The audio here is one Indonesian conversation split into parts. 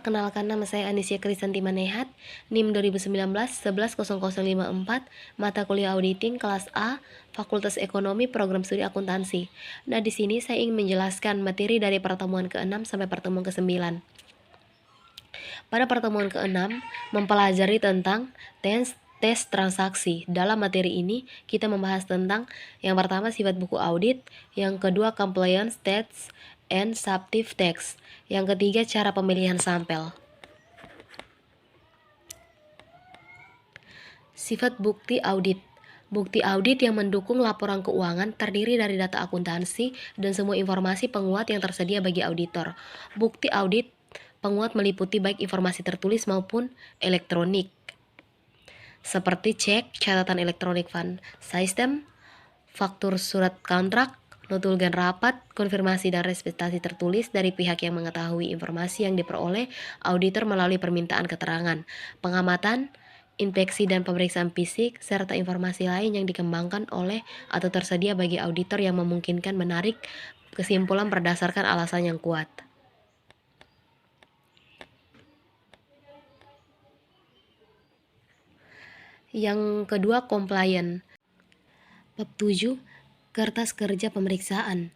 perkenalkan nama saya Anisya Krisanti Manehat, NIM 2019-110054, mata kuliah auditing kelas A, Fakultas Ekonomi, Program Studi Akuntansi. Nah, di sini saya ingin menjelaskan materi dari pertemuan ke-6 sampai pertemuan ke-9. Pada pertemuan ke-6, mempelajari tentang tes transaksi. Dalam materi ini, kita membahas tentang yang pertama sifat buku audit, yang kedua compliance tests and substantive text, yang ketiga cara pemilihan sampel. Sifat bukti audit. Bukti audit yang mendukung laporan keuangan terdiri dari data akuntansi dan semua informasi penguat yang tersedia bagi auditor. Bukti audit penguat meliputi baik informasi tertulis maupun elektronik, seperti cek, catatan elektronik fund system, faktur surat kontrak, notulgen rapat, konfirmasi dan respektasi tertulis dari pihak yang mengetahui informasi yang diperoleh auditor melalui permintaan keterangan, pengamatan, inspeksi dan pemeriksaan fisik, serta informasi lain yang dikembangkan oleh atau tersedia bagi auditor yang memungkinkan menarik kesimpulan berdasarkan alasan yang kuat. Yang kedua, compliant. Bab 7, kertas kerja pemeriksaan.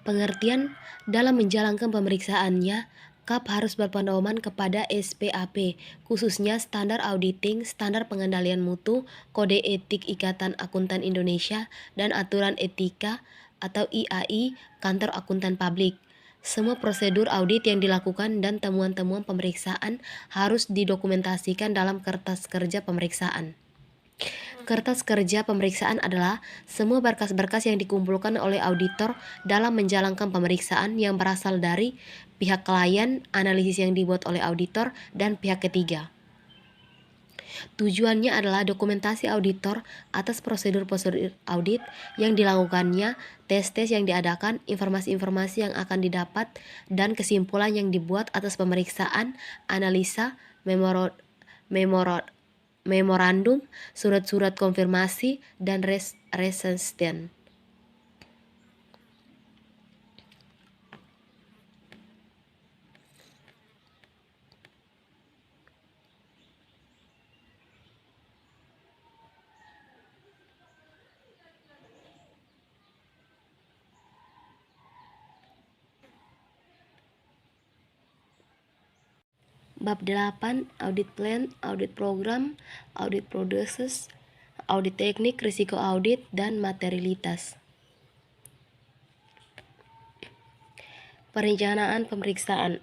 Pengertian dalam menjalankan pemeriksaannya, KAP harus berpedoman kepada SPAP, khususnya Standar Auditing, Standar Pengendalian Mutu, Kode Etik Ikatan Akuntan Indonesia, dan Aturan Etika atau IAI Kantor Akuntan Publik. Semua prosedur audit yang dilakukan dan temuan-temuan pemeriksaan harus didokumentasikan dalam kertas kerja pemeriksaan. Kertas kerja pemeriksaan adalah semua berkas-berkas yang dikumpulkan oleh auditor dalam menjalankan pemeriksaan yang berasal dari pihak klien, analisis yang dibuat oleh auditor, dan pihak ketiga. Tujuannya adalah dokumentasi auditor atas prosedur-prosedur audit yang dilakukannya, tes-tes yang diadakan, informasi-informasi yang akan didapat, dan kesimpulan yang dibuat atas pemeriksaan, analisa, memorandum, surat-surat konfirmasi, dan resisten. Bab 8, audit plan, audit program, audit process, audit teknik, risiko audit, dan materialitas. Perencanaan pemeriksaan.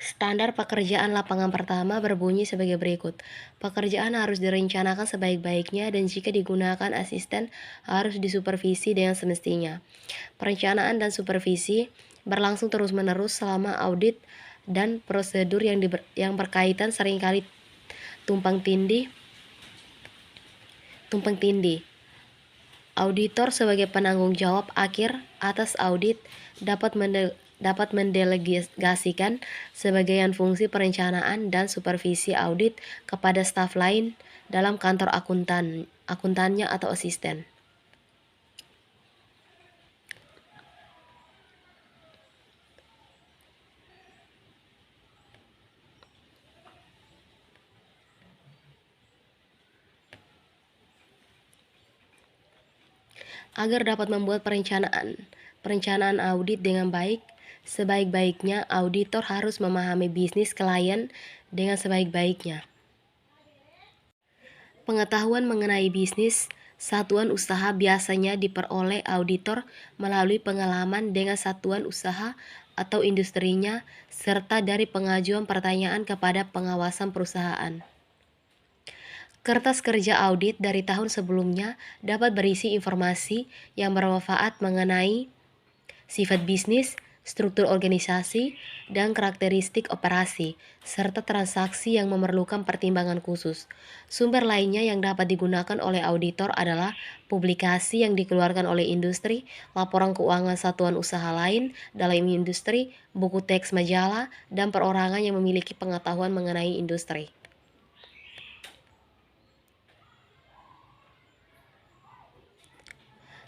Standar pekerjaan lapangan pertama berbunyi sebagai berikut. Pekerjaan harus direncanakan sebaik-baiknya dan jika digunakan asisten harus disupervisi dengan semestinya. Perencanaan dan supervisi berlangsung terus-menerus selama audit dan prosedur yang berkaitan seringkali tumpang tindih. Auditor sebagai penanggung jawab akhir atas audit dapat mendelegasikan sebagian fungsi perencanaan dan supervisi audit kepada staf lain dalam kantor akuntannya atau asisten. Agar dapat membuat perencanaan audit dengan baik, sebaik-baiknya auditor harus memahami bisnis klien dengan sebaik-baiknya. Pengetahuan mengenai bisnis satuan usaha biasanya diperoleh auditor melalui pengalaman dengan satuan usaha atau industrinya, serta dari pengajuan pertanyaan kepada pengawasan perusahaan. Kertas kerja audit dari tahun sebelumnya dapat berisi informasi yang bermanfaat mengenai sifat bisnis, struktur organisasi, dan karakteristik operasi, serta transaksi yang memerlukan pertimbangan khusus. Sumber lainnya yang dapat digunakan oleh auditor adalah publikasi yang dikeluarkan oleh industri, laporan keuangan satuan usaha lain dalam industri, buku teks majalah, dan perorangan yang memiliki pengetahuan mengenai industri.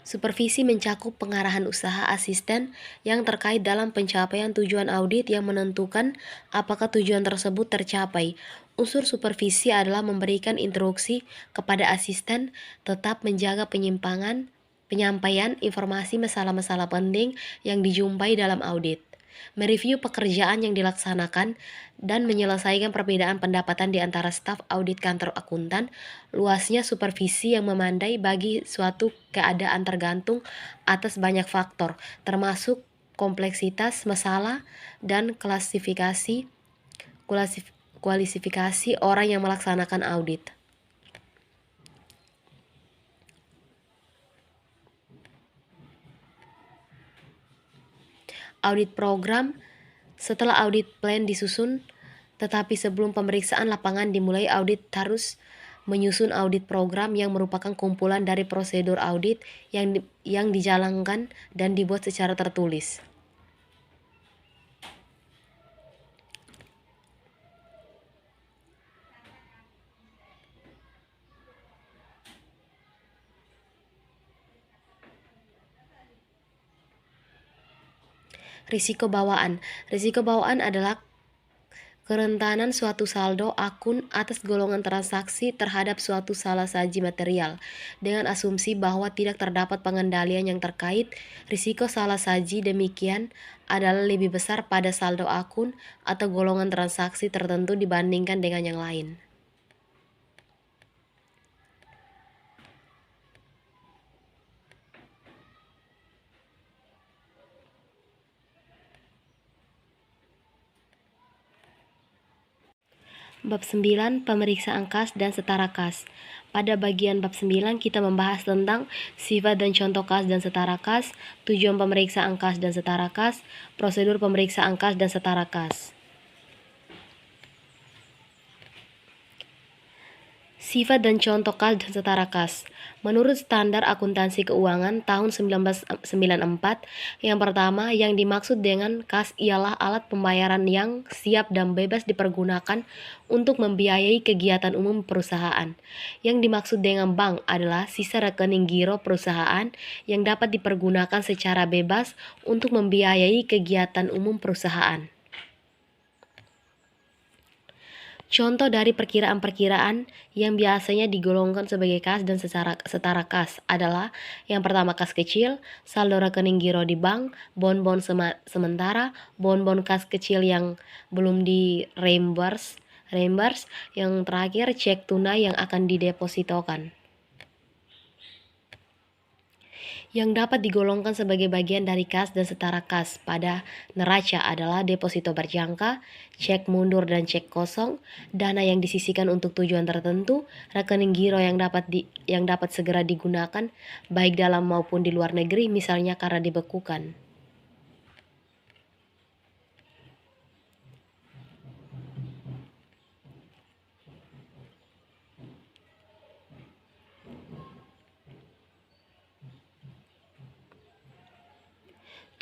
Supervisi mencakup pengarahan usaha asisten yang terkait dalam pencapaian tujuan audit yang menentukan apakah tujuan tersebut tercapai. Unsur supervisi adalah memberikan instruksi kepada asisten tetap menjaga penyampaian informasi masalah-masalah penting yang dijumpai dalam audit, mereview pekerjaan yang dilaksanakan, dan menyelesaikan perbedaan pendapatan di antara staf audit kantor akuntan. Luasnya supervisi yang memandai bagi suatu keadaan tergantung atas banyak faktor, termasuk kompleksitas masalah dan kualifikasi orang yang melaksanakan audit. Audit program. Setelah audit plan disusun, tetapi sebelum pemeriksaan lapangan dimulai, audit harus menyusun audit program yang merupakan kumpulan dari prosedur audit yang dijalankan dan dibuat secara tertulis. Risiko bawaan. Risiko bawaan adalah kerentanan suatu saldo akun atas golongan transaksi terhadap suatu salah saji material. Dengan asumsi bahwa tidak terdapat pengendalian yang terkait, risiko salah saji demikian adalah lebih besar pada saldo akun atau golongan transaksi tertentu dibandingkan dengan yang lain. Bab 9, pemeriksaan kas dan setara kas. Pada bagian bab 9 kita membahas tentang sifat dan contoh kas dan setara kas, tujuan pemeriksaan kas dan setara kas, prosedur pemeriksaan kas dan setara kas. Sifat dan contoh kas dan setara kas. Menurut Standar Akuntansi Keuangan tahun 1994, yang pertama yang dimaksud dengan kas ialah alat pembayaran yang siap dan bebas dipergunakan untuk membiayai kegiatan umum perusahaan. Yang dimaksud dengan bank adalah sisa rekening giro perusahaan yang dapat dipergunakan secara bebas untuk membiayai kegiatan umum perusahaan. Contoh dari perkiraan-perkiraan yang biasanya digolongkan sebagai kas dan setara kas adalah yang pertama kas kecil, saldo rekening giro di bank, bon-bon sementara, bon-bon kas kecil yang belum di reimburse, yang terakhir cek tunai yang akan didepositokan. Yang dapat digolongkan sebagai bagian dari kas dan setara kas pada neraca adalah deposito berjangka, cek mundur dan cek kosong, dana yang disisihkan untuk tujuan tertentu, rekening giro yang dapat segera digunakan baik dalam maupun di luar negeri, misalnya karena dibekukan.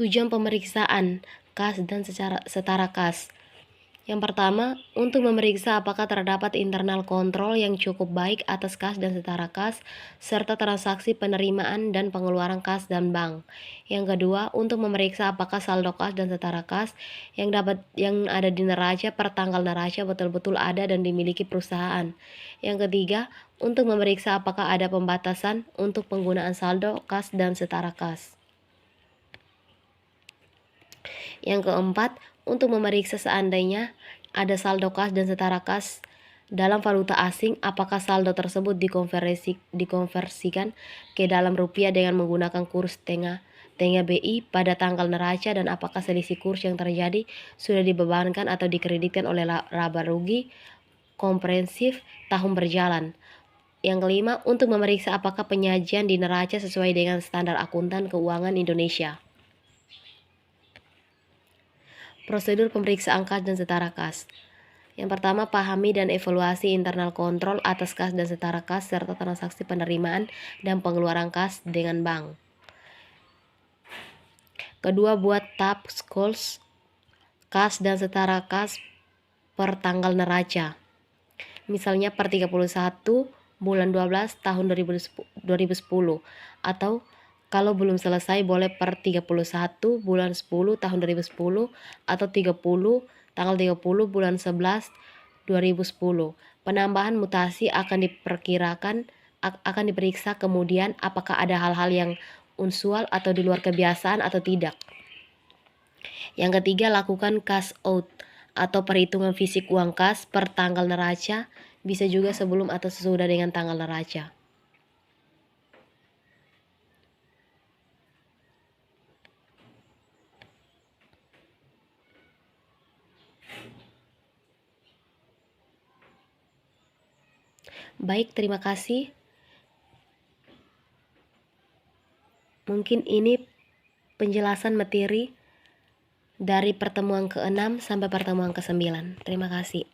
Tujuan pemeriksaan kas dan setara kas. Yang pertama, untuk memeriksa apakah terdapat internal kontrol yang cukup baik atas kas dan setara kas, serta transaksi penerimaan dan pengeluaran kas dan bank. Yang kedua, untuk memeriksa apakah saldo kas dan setara kas yang ada di neraca per tanggal neraca betul-betul ada dan dimiliki perusahaan. Yang ketiga, untuk memeriksa apakah ada pembatasan untuk penggunaan saldo kas dan setara kas. Yang keempat, untuk memeriksa seandainya ada saldo kas dan setara kas dalam valuta asing, apakah saldo tersebut dikonversikan ke dalam rupiah dengan menggunakan kurs tengah BI pada tanggal neraca, dan apakah selisih kurs yang terjadi sudah dibebankan atau dikreditkan oleh laba rugi komprehensif tahun berjalan. Yang kelima, untuk memeriksa apakah penyajian di neraca sesuai dengan standar akuntan keuangan Indonesia. Prosedur pemeriksaan kas dan setara kas. Yang pertama, pahami dan evaluasi internal kontrol atas kas dan setara kas serta transaksi penerimaan dan pengeluaran kas dengan bank. Kedua, buat task goals kas dan setara kas per tanggal neraca. Misalnya per 31 bulan 12 tahun 2010 atau Kalau belum selesai boleh per 31 bulan 10 tahun 2010 atau 30 tanggal 30 bulan 11 2010. Penambahan mutasi akan diperiksa kemudian apakah ada hal-hal yang unusual atau di luar kebiasaan atau tidak. Yang ketiga, lakukan cash out atau perhitungan fisik uang kas per tanggal neraca, bisa juga sebelum atau sesudah dengan tanggal neraca. Baik, terima kasih. Mungkin ini penjelasan materi dari pertemuan ke-6 sampai pertemuan ke-9. Terima kasih.